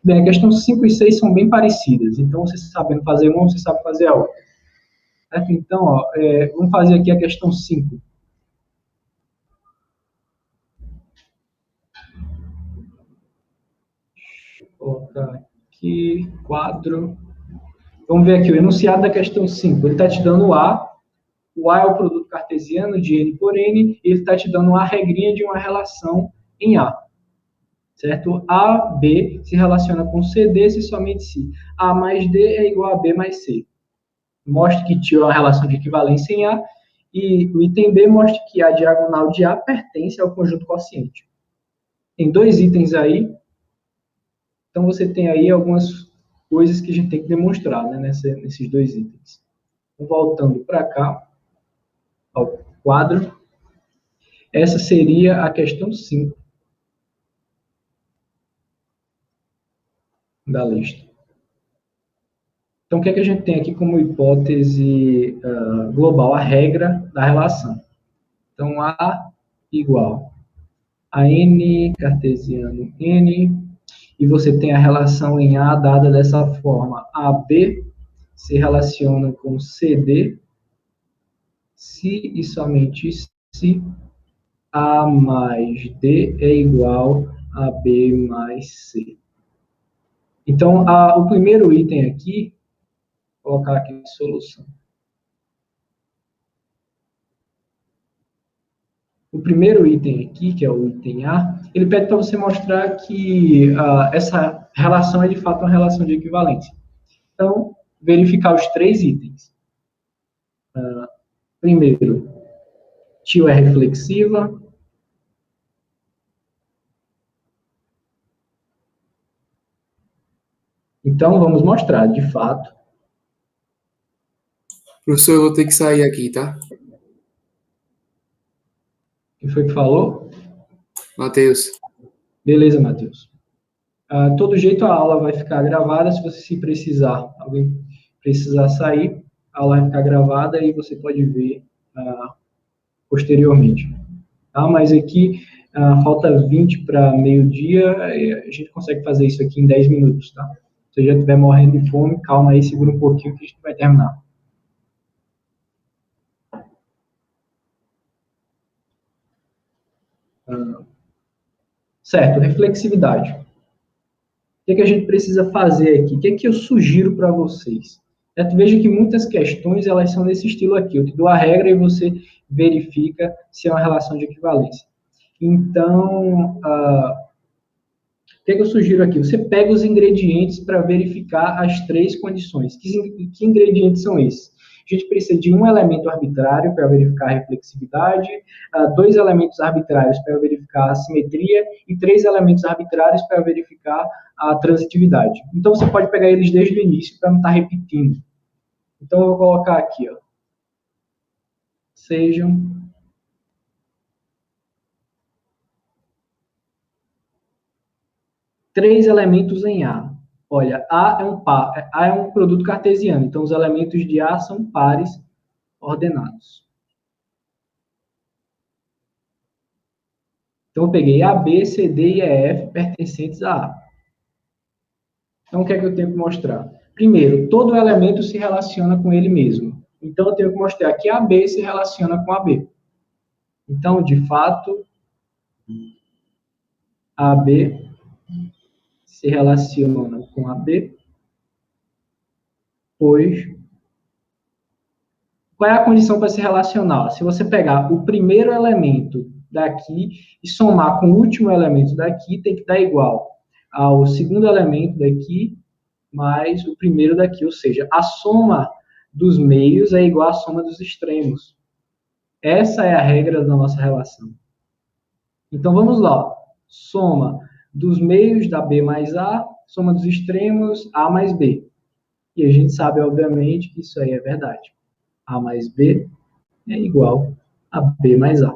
Bem, a questão 5 e 6 são bem parecidas. Então, você sabendo fazer uma, você sabe fazer a outra. Certo? Então, ó, vamos fazer aqui a questão 5. Vou colocar aqui, quadro. Vamos ver aqui o enunciado da questão 5. Ele está te dando o A é o produto cartesiano de N por N, e ele está te dando uma regrinha de uma relação em A. Certo? A, B se relaciona com CD se somente se A mais D é igual a B mais C. Mostre que tinha uma relação de equivalência em A, e o item B mostra que a diagonal de A pertence ao conjunto quociente. Tem dois itens aí, então você tem aí algumas coisas que a gente tem que demonstrar, né, nesses dois itens. Então, voltando para cá, ao quadro, essa seria a questão 5 da lista. Então, o que é que a gente tem aqui como hipótese global? A regra da relação. Então, A igual a N cartesiano N, e você tem a relação em A dada dessa forma. AB se relaciona com CD se e somente se A mais D é igual a B mais C. Então, o primeiro item aqui, vou colocar aqui solução. O primeiro item aqui, que é o item A, ele pede para você mostrar que essa relação é de fato uma relação de equivalência. Então, verificar os três itens. Primeiro, tio é reflexiva. Então, vamos mostrar, de fato. Professor, eu vou ter que sair aqui, tá? Quem foi que falou? Matheus. Beleza, Matheus. Todo jeito a aula vai ficar gravada, se você se precisar, alguém precisar sair, a aula vai ficar gravada e você pode ver posteriormente. Tá? Mas aqui falta 20 para meio-dia, a gente consegue fazer isso aqui em 10 minutos, tá? Se você já estiver morrendo de fome, calma aí, segura um pouquinho que a gente vai terminar. Certo, reflexividade. O que a gente precisa fazer aqui? O que eu sugiro para vocês? Veja que muitas questões elas são nesse estilo aqui. Eu te dou a regra e você verifica se é uma relação de equivalência. Então, o que eu sugiro aqui? Você pega os ingredientes para verificar as três condições. Que ingredientes são esses? A gente precisa de um elemento arbitrário para verificar a reflexividade, dois elementos arbitrários para verificar a simetria e três elementos arbitrários para verificar a transitividade. Então, você pode pegar eles desde o início para não estar repetindo. Então, eu vou colocar aqui, ó. Sejam três elementos em A. Olha, A é um produto cartesiano, então os elementos de A são pares ordenados. Então, eu peguei A, B, C, D e E, F pertencentes a A. Então, o que é que eu tenho que mostrar? Primeiro, todo elemento se relaciona com ele mesmo. Então, eu tenho que mostrar que A, B se relaciona com A, B. Então, de fato, A, B se relaciona com A, B, pois qual é a condição para se relacionar? Se você pegar o primeiro elemento daqui e somar com o último elemento daqui, tem que dar igual ao segundo elemento daqui mais o primeiro daqui, ou seja, a soma dos meios é igual à soma dos extremos. Essa é a regra da nossa relação. Então, vamos lá. Soma dos meios da B mais A, soma dos extremos A mais B. E a gente sabe, obviamente, que isso aí é verdade. A mais B é igual a B mais A.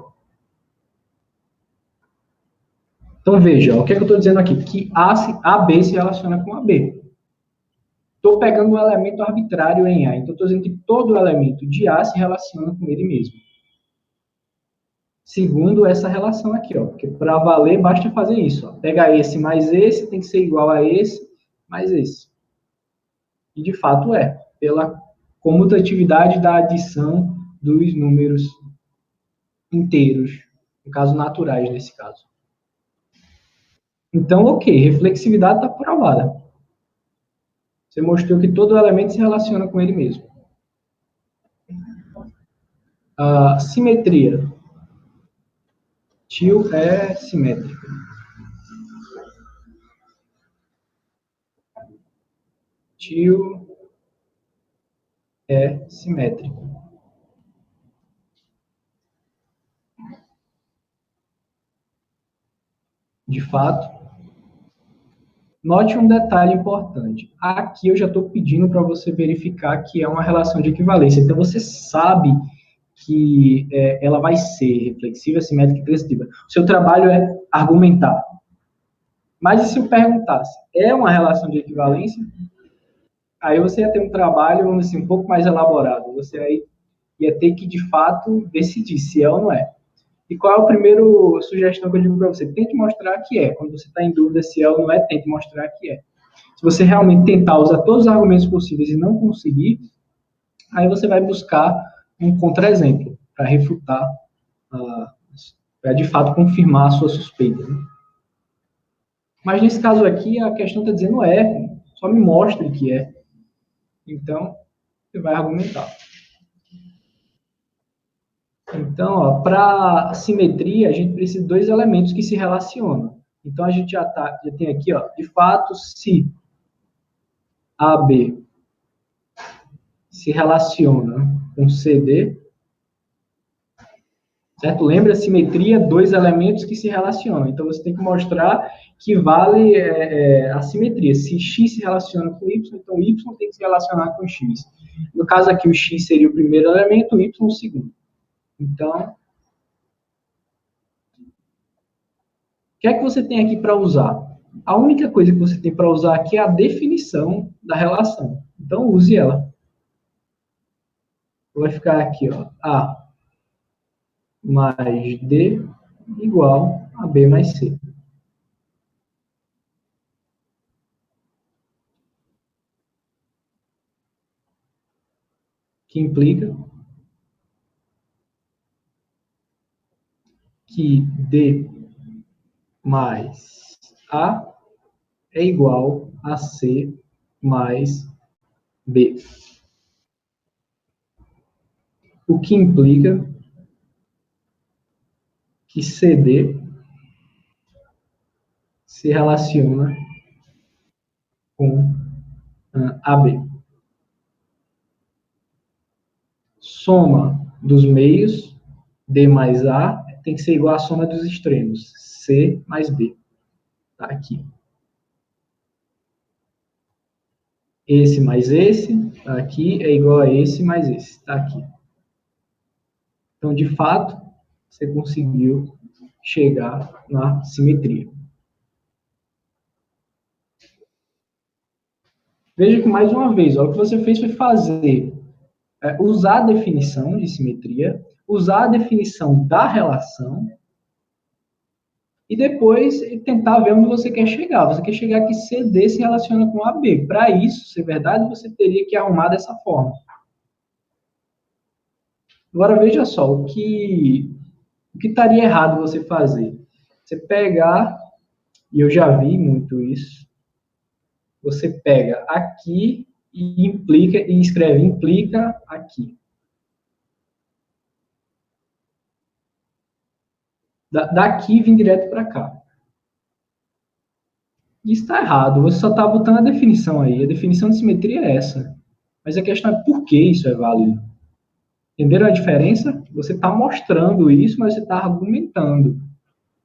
Então, veja, o que é que eu estou dizendo aqui? Que AB se relaciona com AB. Estou pegando um elemento arbitrário em A. Então, estou dizendo que todo elemento de A se relaciona com ele mesmo. Segundo essa relação aqui, ó, porque para valer basta fazer isso. Ó. Pegar esse mais esse, tem que ser igual a esse, mais esse. E, de fato, é, pela comutatividade da adição dos números inteiros, no caso, naturais, nesse caso. Então, ok, reflexividade está provada. Você mostrou que todo elemento se relaciona com ele mesmo. Simetria. Tio é simétrico. Tio é simétrico. De fato, note um detalhe importante. Aqui eu já estou pedindo para você verificar que é uma relação de equivalência. Então, você sabe que ela vai ser reflexiva, simétrica e transitiva. O seu trabalho é argumentar. Mas e se eu perguntasse, é uma relação de equivalência? Aí você ia ter um trabalho, vamos dizer, um pouco mais elaborado. Você aí ia ter que, de fato, decidir se é ou não é. E qual é a primeira sugestão que eu digo para você? Tente mostrar que é. Quando você está em dúvida se é ou não é, tente mostrar que é. Se você realmente tentar usar todos os argumentos possíveis e não conseguir, aí você vai buscar um contra-exemplo para refutar, para de fato confirmar a sua suspeita. Né? Mas nesse caso aqui, a questão está dizendo é, só me mostre que é. Então, você vai argumentar. Então, para simetria, a gente precisa de dois elementos que se relacionam. Então, a gente já tem aqui, ó, de fato, se AB se relaciona com CD, certo? Lembra, simetria, dois elementos que se relacionam. Então, você tem que mostrar que vale a simetria. Se X se relaciona com Y, então Y tem que se relacionar com X. No caso aqui, o X seria o primeiro elemento, o Y o segundo. Então, o que é que você tem aqui para usar? A única coisa que você tem para usar aqui é a definição da relação. Então, use ela. Vai ficar aqui, ó, A mais D igual a B mais C. Que implica que D mais A é igual a C mais B. O que implica que CD se relaciona com AB. Soma dos meios, D mais A, tem que ser igual à soma dos extremos, C mais B. Tá aqui. Esse mais esse, tá aqui, é igual a esse mais esse, tá aqui. Então, de fato, você conseguiu chegar na simetria. Veja que, mais uma vez, ó, o que você fez foi usar a definição de simetria, usar a definição da relação, e depois tentar ver onde você quer chegar. Você quer chegar que CD se relaciona com AB. Para isso ser verdade, você teria que arrumar dessa forma. Agora, veja só, o que estaria errado você fazer? Você pegar, e eu já vi muito isso, você pega aqui e escreve implica aqui. Daqui vem direto para cá. Isso está errado, você só está botando a definição aí. A definição de simetria é essa. Mas a questão é por que isso é válido. Entenderam a diferença? Você está mostrando isso, mas você está argumentando.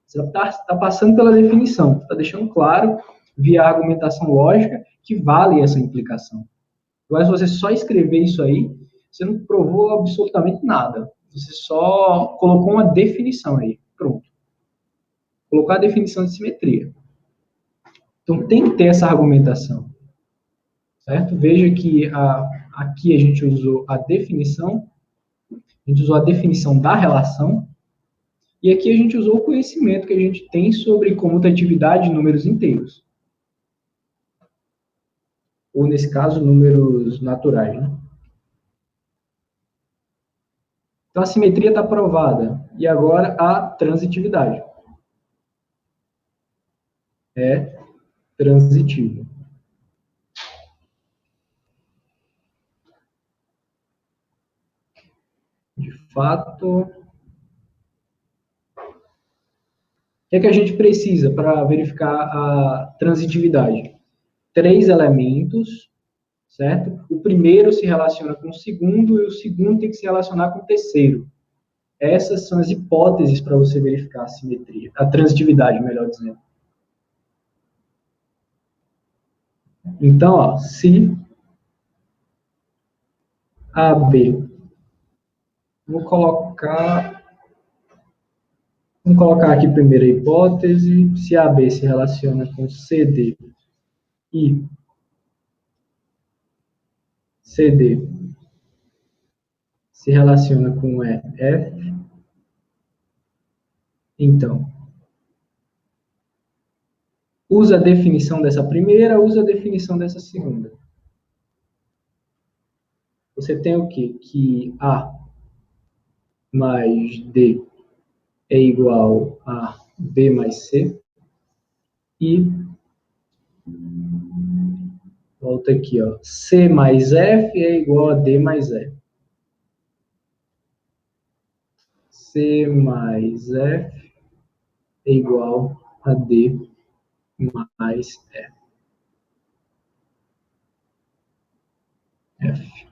Você está passando pela definição. Está deixando claro, via argumentação lógica, que vale essa implicação. Agora, se você só escrever isso aí, você não provou absolutamente nada. Você só colocou uma definição aí. Pronto. Colocou a definição de simetria. Então, tem que ter essa argumentação. Certo? Veja que aqui a gente usou a definição, a gente usou a definição da relação, e aqui a gente usou o conhecimento que a gente tem sobre comutatividade de números inteiros. ou nesse caso, números naturais, né? Então, a simetria está provada. E agora, a transitividade. É transitivo. De fato, o que é que a gente precisa para verificar a transitividade? 3 elementos, certo? O primeiro se relaciona com o segundo e o segundo tem que se relacionar com o terceiro. Essas são as hipóteses para você verificar a simetria, a transitividade, melhor dizendo. Então, ó, se AB, vamos colocar aqui primeiro a hipótese, se AB se relaciona com CD e CD se relaciona com EF, então, usa a definição dessa primeira, usa a definição dessa segunda. Você tem o quê? Que A mais D é igual a B mais C. E, volta aqui, ó, C mais F é igual a D mais E. C mais F é igual a D mais E. F.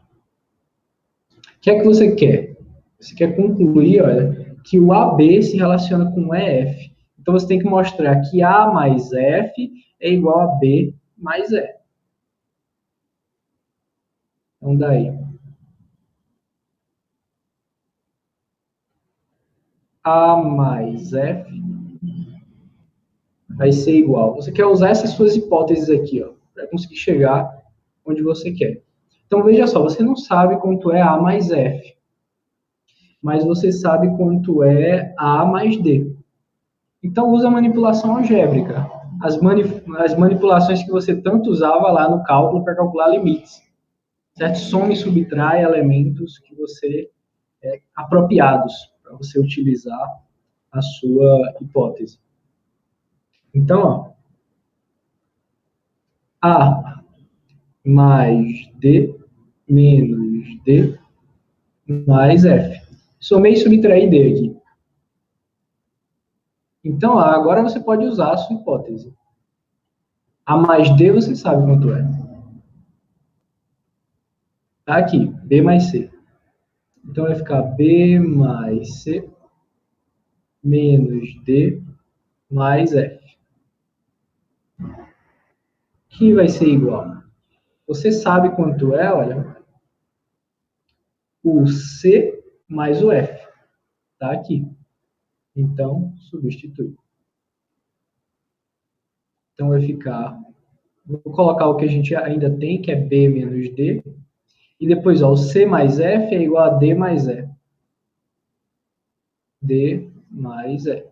O que é que você quer? Você quer concluir, olha, que o AB se relaciona com o EF. Então, você tem que mostrar que A mais F é igual a B mais E. Então, daí. A mais F vai ser igual. Você quer usar essas suas hipóteses aqui, ó, para conseguir chegar onde você quer. Então, veja só, você não sabe quanto é A mais F, mas você sabe quanto é A mais D. Então, usa a manipulação algébrica. As manipulações que você tanto usava lá no cálculo para calcular limites. Certo? Soma e subtrai elementos que você apropriados para você utilizar a sua hipótese. Então, ó, A mais D menos D mais F. Somei e subtraí D aqui. Então, agora você pode usar a sua hipótese. A mais D você sabe quanto é. Tá aqui, B mais C. Então, vai ficar B mais C menos D mais F. Que vai ser igual. Você sabe quanto é, olha, o C mais o F. Tá aqui. Então, substitui. Então, vai ficar... Vou colocar o que a gente ainda tem, que é B menos D. E depois, ó, o C mais F é igual a D mais E. D mais E.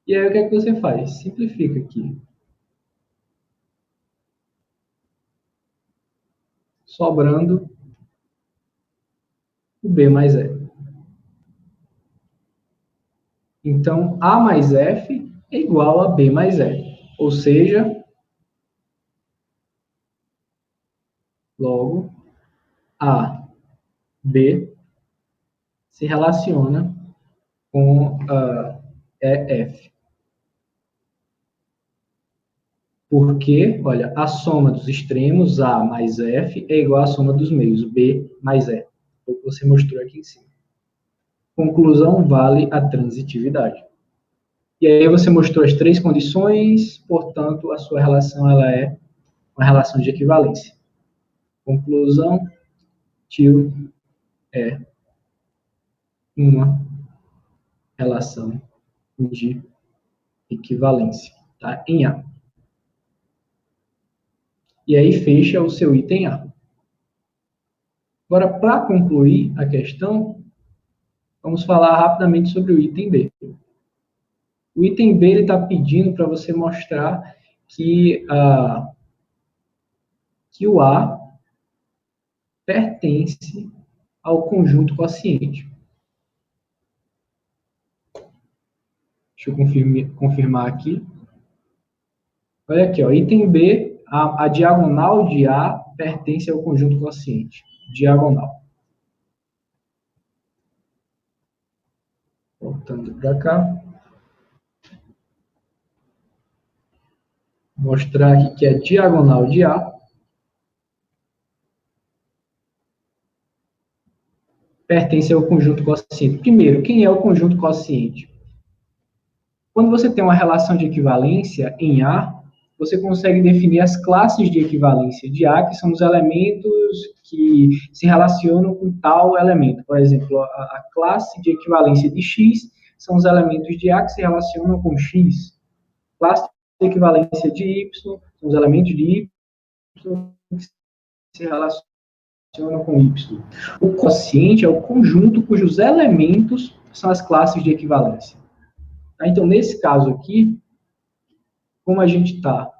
E aí, o que é que você faz? Simplifica aqui. Sobrando o B mais E. Então, A mais F é igual a B mais E. Ou seja, logo, A, B se relaciona com EF. Porque, olha, a soma dos extremos, A mais F, é igual à soma dos meios, B mais E. O que você mostrou aqui em cima. Conclusão, vale a transitividade. E aí você mostrou as 3 condições, portanto, a sua relação ela é uma relação de equivalência. Conclusão, tio é uma relação de equivalência, tá? Em A. E aí fecha o seu item A. Agora, para concluir a questão, vamos falar rapidamente sobre o item B. O item B está pedindo para você mostrar que que o A pertence ao conjunto quociente. Deixa eu confirmar aqui. Olha aqui, ó, item B, a diagonal de A pertence ao conjunto quociente. Diagonal. Voltando para cá. Mostrar aqui que a diagonal de A pertence ao conjunto quociente. Primeiro, quem é o conjunto quociente? Quando você tem uma relação de equivalência em A, você consegue definir as classes de equivalência de A, que são os elementos que se relacionam com tal elemento. Por exemplo, a classe de equivalência de X são os elementos de A que se relacionam com X. Classe de equivalência de Y são os elementos de Y que se relacionam com Y. O quociente é o conjunto cujos elementos são as classes de equivalência. Então, nesse caso aqui, como a gente está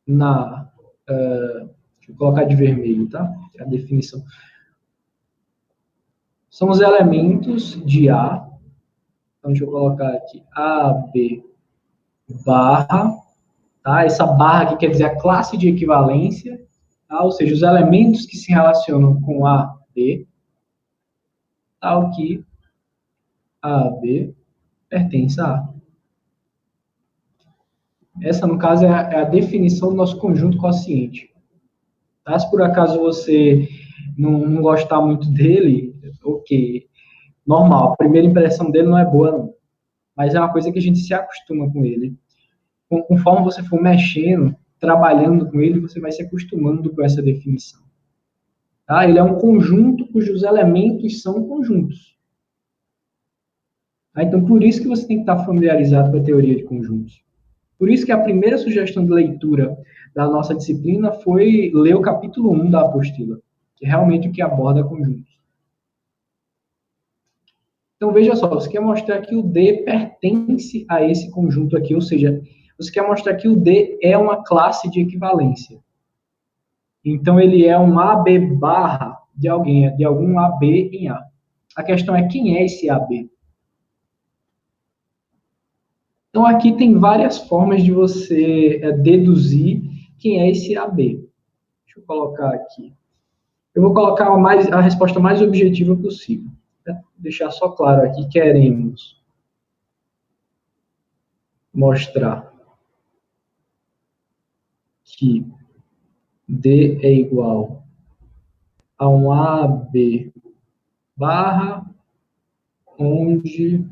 na... deixa eu colocar de vermelho, tá? A definição. São os elementos de A. Então, deixa eu colocar aqui. A, B, barra. Tá? Essa barra aqui quer dizer a classe de equivalência. Tá? Ou seja, os elementos que se relacionam com A, B. Tal que A, B pertence a A. Essa, no caso, é a definição do nosso conjunto quociente. Tá? Se por acaso você não gostar muito dele, ok, normal. A primeira impressão dele não é boa, não. Mas é uma coisa que a gente se acostuma com ele. Conforme você for mexendo, trabalhando com ele, você vai se acostumando com essa definição. Tá? Ele é um conjunto cujos elementos são conjuntos. Tá? Então, por isso que você tem que estar familiarizado com a teoria de conjuntos. Por isso que a primeira sugestão de leitura da nossa disciplina foi ler o capítulo 1 da apostila, que é realmente o que aborda conjuntos. Então, veja só, você quer mostrar que o D pertence a esse conjunto aqui, ou seja, você quer mostrar que o D é uma classe de equivalência. Então, ele é um AB barra de alguém, de algum AB em A. A questão é quem é esse AB? Então, aqui tem várias formas de você deduzir quem é esse AB. Deixa eu colocar aqui. Eu vou colocar a resposta mais objetiva possível. Né? Deixar só claro aqui, queremos mostrar que D é igual a um AB barra, onde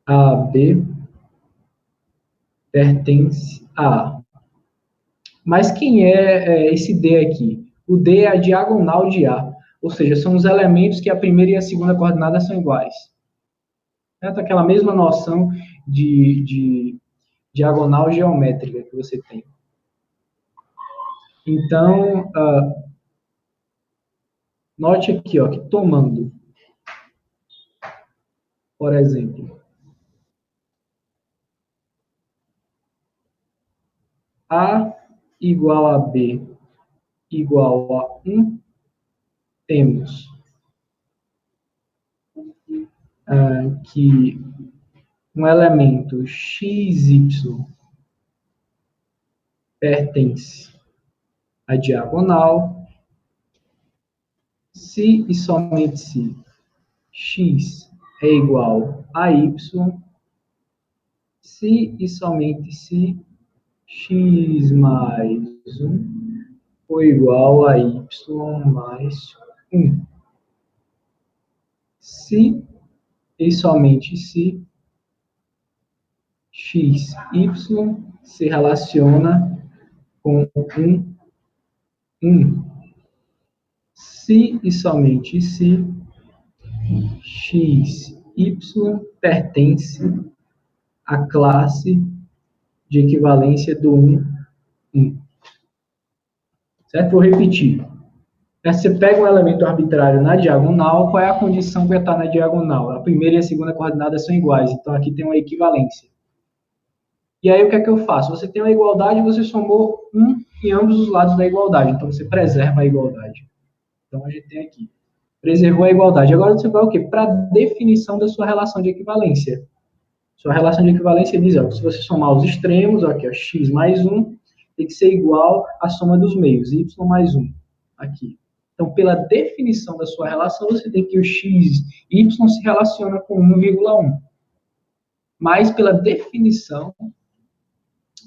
AB pertence a A. Mas quem é esse D aqui? O D é a diagonal de A, ou seja, são os elementos que a primeira e a segunda coordenada são iguais. Certo? Aquela mesma noção de diagonal geométrica que você tem. Então, note aqui, ó, que tomando, por exemplo, A igual a B igual a 1, temos que um elemento XY pertence à diagonal se e somente se x é igual a y, se e somente se x mais 1 for igual a y mais 1. Se e somente se x, y se relaciona com 1. Se e somente se x, y pertence à classe de equivalência do 1. Certo? Vou repetir. Você pega um elemento arbitrário na diagonal, qual é a condição que vai estar na diagonal? A primeira e a segunda coordenada são iguais, então aqui tem uma equivalência. E aí, o que é que eu faço? Você tem uma igualdade, você somou 1 em ambos os lados da igualdade. Então, você preserva a igualdade. Então, a gente tem aqui. Preservou a igualdade. Agora, você vai o quê? Para a definição da sua relação de equivalência. Sua relação de equivalência diz, ó, se você somar os extremos, ó, aqui, ó, x mais 1, tem que ser igual à soma dos meios, y mais 1. Aqui. Então, pela definição da sua relação, você tem que o x, y se relaciona com 1,1. Mas, pela definição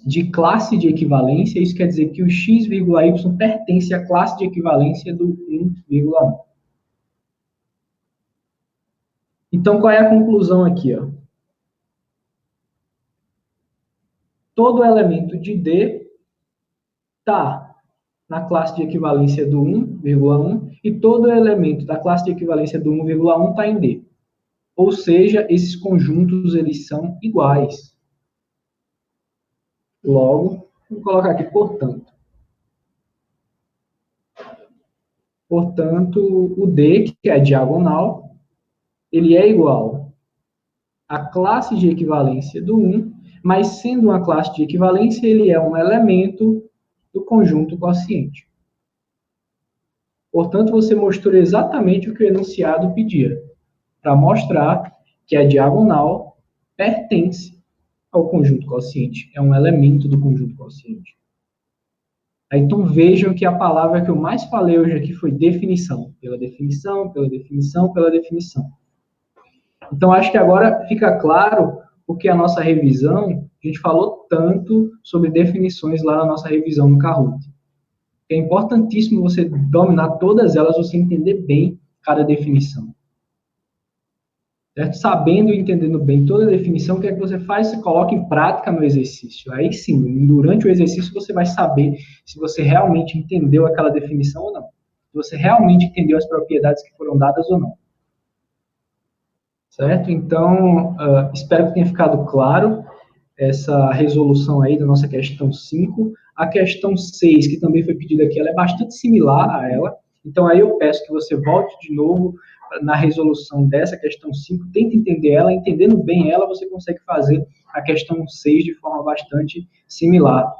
de classe de equivalência, isso quer dizer que o x, y pertence à classe de equivalência do 1,1. Então, qual é a conclusão aqui? Ó? Todo elemento de D está na classe de equivalência do 1,1 e todo elemento da classe de equivalência do 1,1 está em D. Ou seja, esses conjuntos eles são iguais. Logo, vou colocar aqui, portanto. Portanto, o D, que é diagonal, ele é igual à classe de equivalência do 1, mas sendo uma classe de equivalência, ele é um elemento do conjunto quociente. Portanto, você mostrou exatamente o que o enunciado pedia, para mostrar que a diagonal pertence ao conjunto quociente, é um elemento do conjunto quociente. Então vejam que a palavra que eu mais falei hoje aqui foi definição. Pela definição, pela definição, pela definição. Então acho que agora fica claro porque a nossa revisão, a gente falou tanto sobre definições lá na nossa revisão no Kahoot. É importantíssimo você dominar todas elas, você entender bem cada definição. Certo? Sabendo e entendendo bem toda a definição, o que é que você faz? Você coloca em prática no exercício. Aí sim, durante o exercício você vai saber se você realmente entendeu aquela definição ou não. Se você realmente entendeu as propriedades que foram dadas ou não. Certo? Então, espero que tenha ficado claro essa resolução aí da nossa questão 5. A questão 6, que também foi pedida aqui, ela é bastante similar a ela. Então, aí eu peço que você volte de novo na resolução dessa questão 5, tente entender ela, entendendo bem ela, você consegue fazer a questão 6 de forma bastante similar.